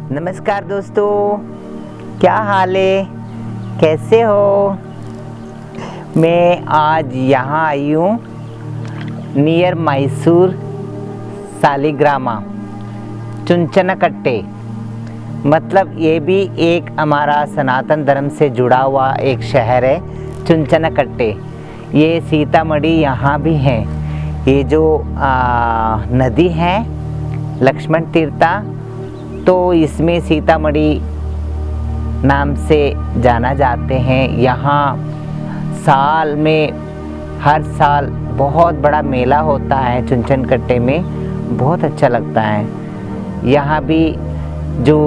नमस्कार दोस्तों, क्या हाल है, कैसे हो। मैं आज यहाँ आई हूँ नियर मैसूर सालिग्रामा चुंचनकट्टे। मतलब ये भी एक हमारा सनातन धर्म से जुड़ा हुआ एक शहर है चुंचनकट्टे। ये सीतामढ़ी यहाँ भी है। ये जो नदी है लक्ष्मण तीर्था, तो इसमें सीतामढ़ी नाम से जाना जाते हैं। यहाँ साल में हर साल बहुत बड़ा मेला होता है चुंचनकट्टे में, बहुत अच्छा लगता है। यहाँ भी जो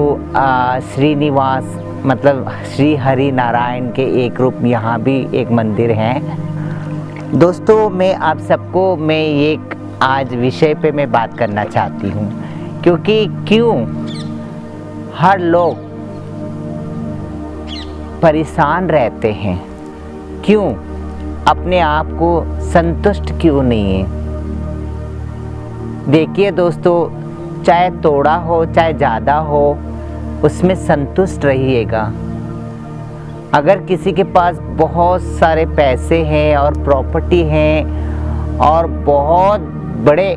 श्रीनिवास मतलब श्री हरि नारायण के एक रूप यहाँ भी एक मंदिर है। दोस्तों, मैं आप सबको मैं एक आज विषय पे मैं बात करना चाहती हूँ, क्योंकि क्यों हर लोग परेशान रहते हैं, क्यों अपने आप को संतुष्ट क्यों नहीं है। देखिए दोस्तों, चाहे थोड़ा हो चाहे ज़्यादा हो, उसमें संतुष्ट रहिएगा। अगर किसी के पास बहुत सारे पैसे हैं और प्रॉपर्टी हैं और बहुत बड़े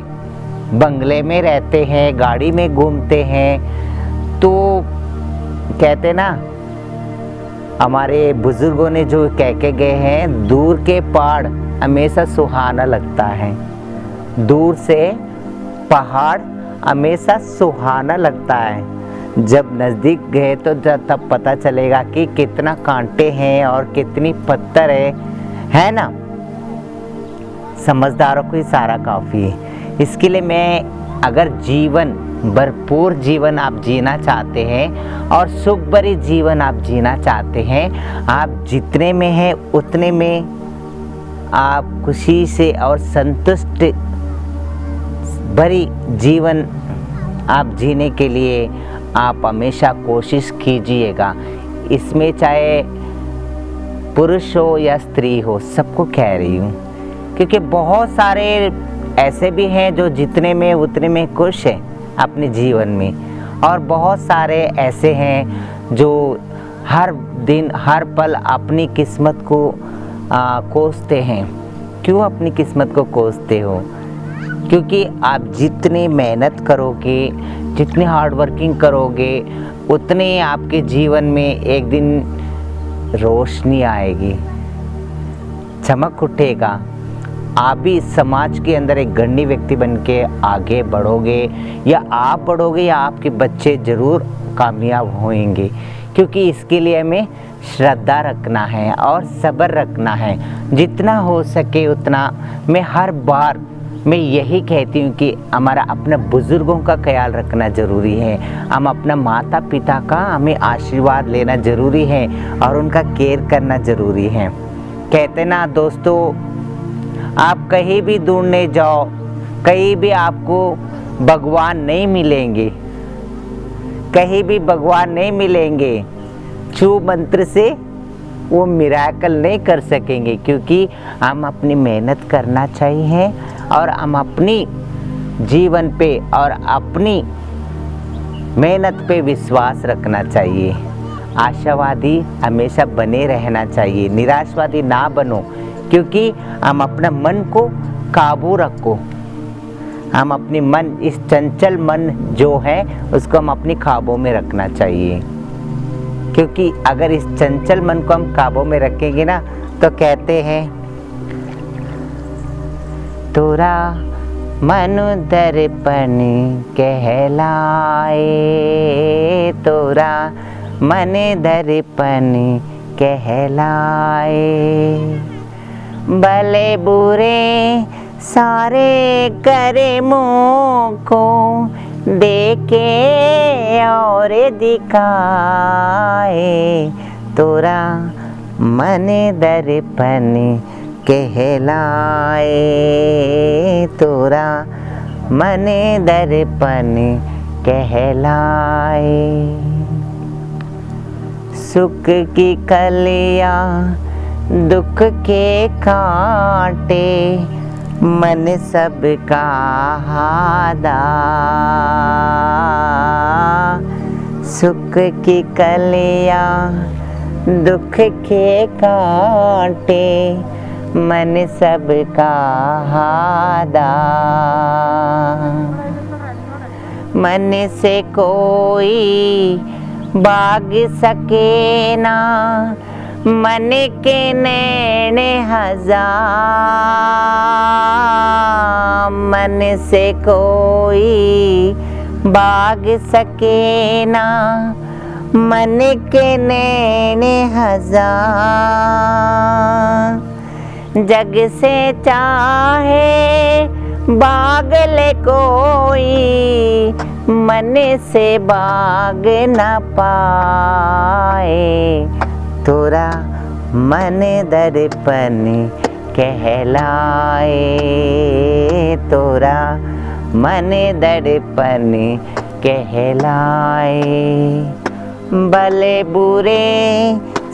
बंगले में रहते हैं, गाड़ी में घूमते हैं, तो कहते ना हमारे बुजुर्गों ने जो कह के गए हैं, दूर के पहाड़ हमेशा सुहाना लगता है। दूर से पहाड़ हमेशा सुहाना लगता है, जब नज़दीक गए तो तब पता चलेगा कि कितना कांटे हैं और कितनी पत्थर है ना। समझदारों को ही सारा काफ़ी है। इसके लिए मैं अगर जीवन भरपूर जीवन आप जीना चाहते हैं और सुख भरी जीवन आप जीना चाहते हैं, आप जितने में हैं उतने में आप खुशी से और संतुष्ट भरी जीवन आप जीने के लिए आप हमेशा कोशिश कीजिएगा। इसमें चाहे पुरुष हो या स्त्री हो, सबको कह रही हूँ, क्योंकि बहुत सारे ऐसे भी हैं जो जितने में उतने में खुश हैं अपने जीवन में, और बहुत सारे ऐसे हैं जो हर दिन हर पल अपनी किस्मत को कोसते हैं। क्यों अपनी किस्मत को कोसते हो? क्योंकि आप जितनी मेहनत करोगे, जितनी हार्ड वर्किंग करोगे, उतने आपके जीवन में एक दिन रोशनी आएगी, चमक उठेगा। आप भी समाज के अंदर एक गण्य व्यक्ति बन के आगे बढ़ोगे, या आप बढ़ोगे या आपके बच्चे ज़रूर कामयाब होंगे। क्योंकि इसके लिए हमें श्रद्धा रखना है और सब्र रखना है। जितना हो सके उतना मैं हर बार मैं यही कहती हूँ कि हमारा अपने बुज़ुर्गों का ख्याल रखना ज़रूरी है। हम अपना माता पिता का हमें आशीर्वाद लेना ज़रूरी है और उनका केयर करना ज़रूरी है। कहते ना दोस्तों, आप कहीं भी ढूंढने जाओ, कहीं भी आपको भगवान नहीं मिलेंगे, कहीं भी भगवान नहीं मिलेंगे। छू मंत्र से वो मिराकल नहीं कर सकेंगे, क्योंकि हम अपनी मेहनत करना चाहिए और हम अपनी जीवन पे और अपनी मेहनत पे विश्वास रखना चाहिए। आशावादी हमेशा बने रहना चाहिए, निराशवादी ना बनो। क्योंकि हम अपना मन को काबू रखो, हम अपनी मन, इस चंचल मन जो है उसको हम अपनी काबू में रखना चाहिए। क्योंकि अगर इस चंचल मन को हम काबू में रखेंगे ना, तो कहते हैं तोरा मन दर्पण कहलाए, तोरा मन दर्पण कहलाए। भले बुरे सारे करे मुँह को देखे और दिखाए, तोरा मन दर्पण कहलाए, तोरा मन दर्पण कहलाए। सुख की कलियाँ दुख के कांटे, मन सबका हादा। सुख की कलियां दुख के कांटे, मन सबका हादा। मन से कोई भाग सके ना, मन के नैन हजार। मन से कोई भाग सके ना, मन के नैन हजार। जग से चाहे भाग ले कोई, मन से भाग न पाए। तोरा मन दर्पण कहलाए, तोरा मन दर्पण कहलाए। भले बुरे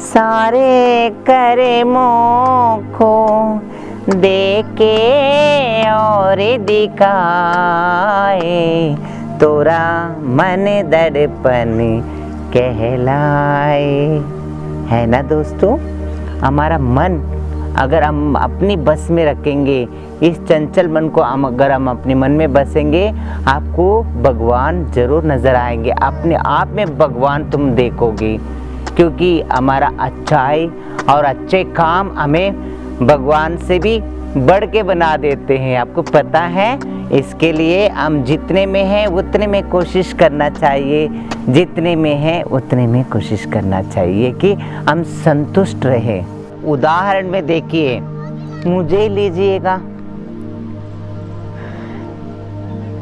सारे करे मोखो, देखे और दिखाए। तोरा मन दर्पण कहलाए। है ना दोस्तों, हमारा मन अगर हम अपनी बस में रखेंगे, इस चंचल मन को अगर हम अपने मन में बसेंगे, आपको भगवान जरूर नजर आएंगे। अपने आप में भगवान तुम देखोगे, क्योंकि हमारा अच्छाई और अच्छे काम हमें भगवान से भी बढ़ के बना देते हैं। आपको पता है, इसके लिए हम जितने में हैं उतने में कोशिश करना चाहिए, जितने में हैं उतने में कोशिश करना चाहिए कि हम संतुष्ट रहें। उदाहरण में देखिए, मुझे लीजिएगा,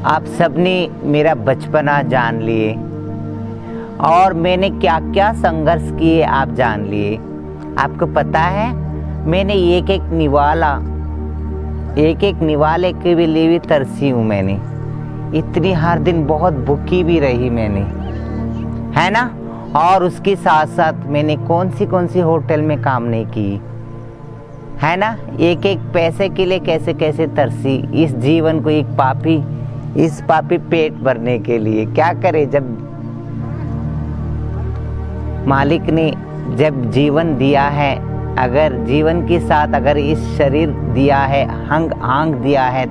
आप सबने मेरा बचपना जान लिए और मैंने क्या क्या संघर्ष किए आप जान लिए। आपको पता है, मैंने एक एक निवाले के भी लिए भी तरसी हूँ। मैंने इतनी हर दिन बहुत भूखी भी रही मैंने, है ना। और उसके साथ साथ मैंने कौन सी होटल में काम नहीं की, है ना। एक एक पैसे के लिए कैसे कैसे तरसी। इस जीवन को इस पापी पेट भरने के लिए क्या करे। जब मालिक ने जब जीवन दिया है, अगर जीवन के साथ अगर इस शरीर दिया है, अंग दिया है,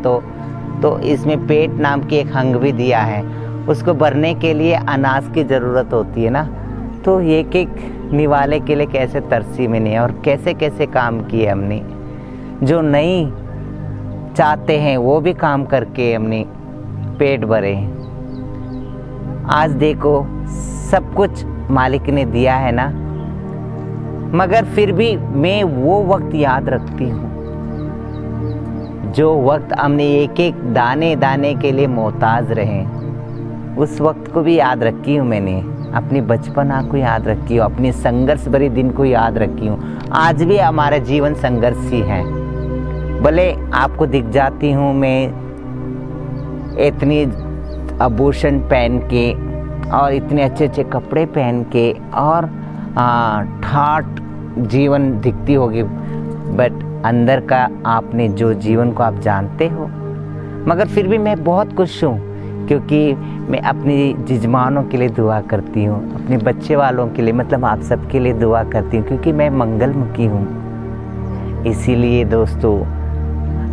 तो इसमें पेट नाम की एक अंग भी दिया है। उसको भरने के लिए अनाज की ज़रूरत होती है ना। तो एक निवाले के लिए कैसे तरसी मैंने, और कैसे कैसे काम किए हमने। जो नहीं चाहते हैं वो भी काम करके हमने पेट भरे। आज देखो, सब कुछ मालिक ने दिया है ना, मगर फिर भी मैं वो वक्त याद रखती हूँ जो वक्त हमने एक एक दाने दाने के लिए मोहताज रहे। उस वक्त को भी याद रखी हूँ मैंने, अपनी बचपना को याद रखी हूँ, अपनी संघर्ष भरी दिन को याद रखी हूँ। आज भी हमारा जीवन संघर्ष ही है। भले आपको दिख जाती हूँ मैं इतनी आभूषण पहन के और इतने अच्छे अच्छे कपड़े पहन के और ठाठ जीवन दिखती होगी, बट अंदर का आपने जो जीवन को आप जानते हो। मगर फिर भी मैं बहुत खुश हूँ, क्योंकि मैं अपनी जजमानों के लिए दुआ करती हूँ, अपने बच्चे वालों के लिए, मतलब आप सबके लिए दुआ करती हूँ, क्योंकि मैं मंगलमुखी हूँ। इसीलिए दोस्तों,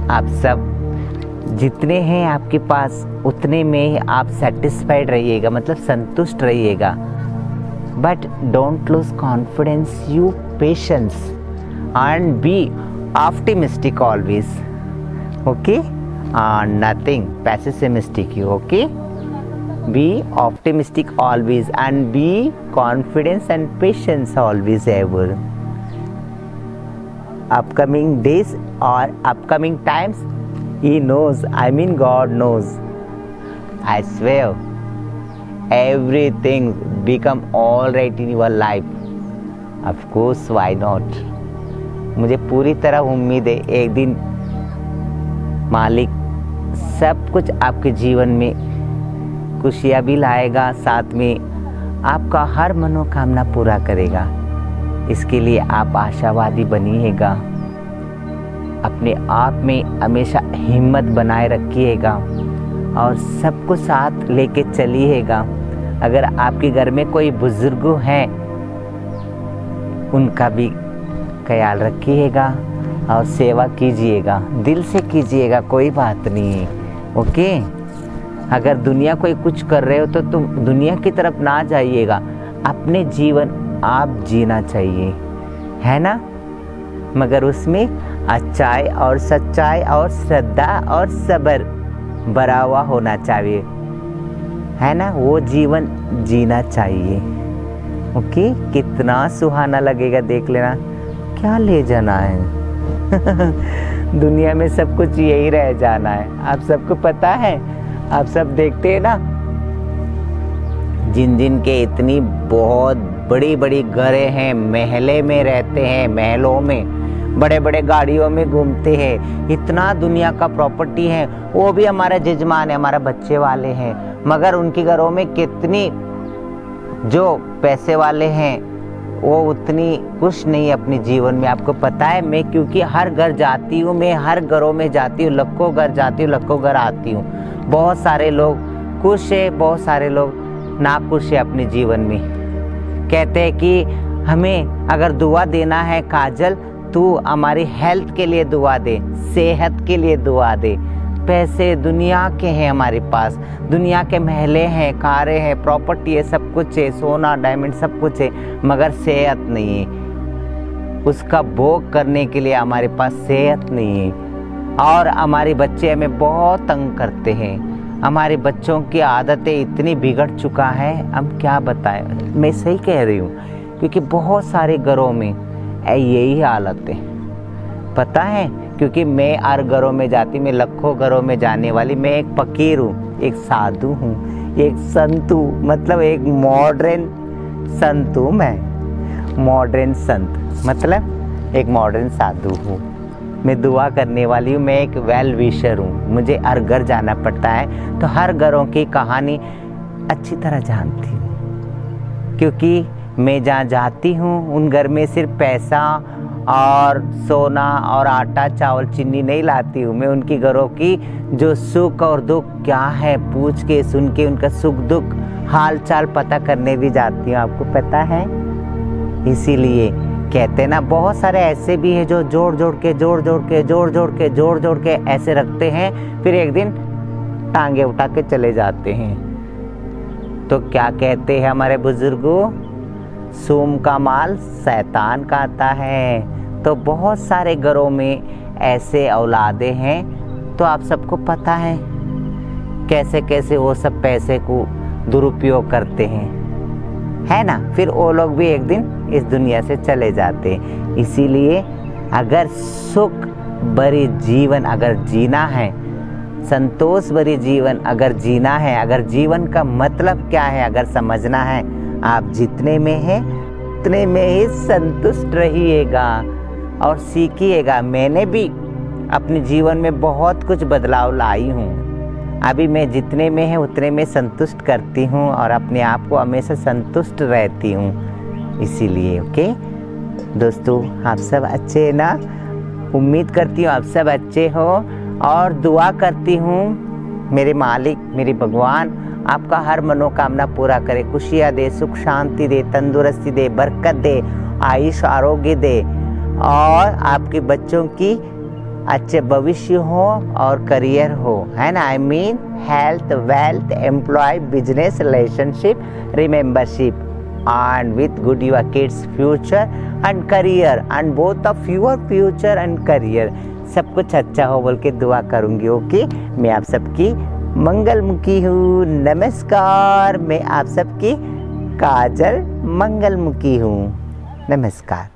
आप सब जितने हैं आपके पास उतने में आप सेटिस्फाइड रहिएगा, मतलब संतुष्ट रहिएगा। But don't lose confidence, you patience and be optimistic always, okay, nothing pessimistic, you okay? Be optimistic always and be confidence and patience always ever. Upcoming days or upcoming times, He knows, I mean God knows. I swear, everything become all right in your life. Of course, why not? मुझे पूरी तरह उम्मीद है एक दिन मालिक सब कुछ आपके जीवन में खुशियाँ भी लाएगा, साथ में आपका हर मनोकामना पूरा करेगा। इसके लिए आप आशावादी बनिएगा, अपने आप में हमेशा हिम्मत बनाए रखिएगा और सबको साथ लेके चलिएगा। अगर आपके घर में कोई बुजुर्ग हैं, उनका भी ख्याल रखिएगा और सेवा कीजिएगा, दिल से कीजिएगा, कोई बात नहीं है। ओके, अगर दुनिया कोई कुछ कर रहे हो तो तुम दुनिया की तरफ ना जाइएगा, अपने जीवन आप जीना चाहिए, है ना। मगर उसमें अच्छाई और सच्चाई और श्रद्धा और सब्र भरा हुआ होना चाहिए, है ना। वो जीवन जीना चाहिए। ओके, कितना सुहाना लगेगा, देख लेना, क्या ले जाना है। दुनिया में सब कुछ यही रह जाना है, आप सबको पता है। आप सब देखते हैं ना, जिन जिन के इतनी बहुत बड़ी बड़ी घरें हैं, महले में रहते हैं, महलों में बड़े बड़े गाड़ियों में घूमते हैं, इतना दुनिया का प्रॉपर्टी है, वो भी हमारा जजमान है, हमारा बच्चे वाले हैं। मगर उनके घरों में कितनी जो पैसे वाले हैं वो उतनी खुश नहीं है अपने जीवन में। आपको पता है, मैं क्योंकि हर घर जाती हूँ, मैं हर घरों में जाती हूँ, लाखों घर जाती हूँ, लाखों घर आती हूँ। बहुत सारे लोग खुश है, बहुत सारे लोग नाखुश है अपने जीवन में। कहते हैं कि हमें अगर दुआ देना है काजल, तू हमारी हेल्थ के लिए दुआ दे, सेहत के लिए दुआ दे। पैसे दुनिया के हैं हमारे पास, दुनिया के महले हैं, कारें हैं, प्रॉपर्टी है, सब कुछ है, सोना डायमंड सब कुछ है, मगर सेहत नहीं है। उसका भोग करने के लिए हमारे पास सेहत नहीं है। और हमारे बच्चे हमें बहुत तंग करते हैं, हमारे बच्चों की आदतें इतनी बिगड़ चुका है, हम क्या बताएं। मैं सही कह रही हूँ, क्योंकि बहुत सारे घरों में यही हालत है, पता है। क्योंकि मैं हर घरों में जाती, मैं लाखों घरों में जाने वाली, मैं एक फकीर हूँ, एक साधु हूँ, एक संत हूँ, मतलब एक मॉडर्न संत हूँ। मैं मॉडर्न संत मतलब एक मॉडर्न साधु हूँ। मैं दुआ करने वाली हूँ, मैं एक वेल विशर हूँ। मुझे हर घर जाना पड़ता है, तो हर घरों की कहानी अच्छी तरह जानती हूँ, क्योंकि मैं जहाँ जाती हूँ उन घर में सिर्फ पैसा और सोना और आटा चावल चीनी नहीं लाती हूँ। मैं उनकी घरों की जो सुख और दुख क्या है पूछ के, सुन के, उनका सुख दुख हाल चाल पता करने भी जाती हूँ, आपको पता है। इसीलिए कहते ना, बहुत सारे ऐसे भी है जो जोड़ जोड़ के ऐसे रखते हैं, फिर एक दिन टांगे उठा के चले जाते हैं। तो क्या कहते हैं हमारे बुजुर्गों, सूम का माल शैतान का आता है। तो बहुत सारे घरों में ऐसे औलादे हैं, तो आप सबको पता है कैसे कैसे वो सब पैसे को दुरुपयोग करते हैं, है ना। फिर वो लोग भी एक दिन इस दुनिया से चले जाते हैं। इसीलिए अगर सुख भरी जीवन अगर जीना है, संतोष भरी जीवन अगर जीना है, अगर जीवन का मतलब क्या है अगर समझना है, आप जितने में हैं उतने में ही संतुष्ट रहिएगा और सीखिएगा। मैंने भी अपने जीवन में बहुत कुछ बदलाव लाई हूँ। अभी मैं जितने में है उतने में संतुष्ट करती हूँ और अपने आप को हमेशा संतुष्ट रहती हूँ। इसीलिए ओके दोस्तों, आप सब अच्छे हैं ना। उम्मीद करती हूँ आप सब अच्छे हो और दुआ करती हूँ मेरे मालिक, मेरे भगवान आपका हर मनोकामना पूरा करे, खुशियाँ दे, सुख शांति दे, तंदुरुस्ती दे, बरकत दे, आयुष आरोग्य दे और आपके बच्चों की अच्छे भविष्य हो और करियर हो, है ना। I mean health, wealth, employ, business, relationship, remembership and with good your kids future and career and both of your future and career सब कुछ अच्छा हो बोल के दुआ करूँगी। ओके, मैं आप सबकी मंगलमुखी हूँ। नमस्कार, मैं आप सबकी काजल मंगलमुखी हूँ। नमस्कार।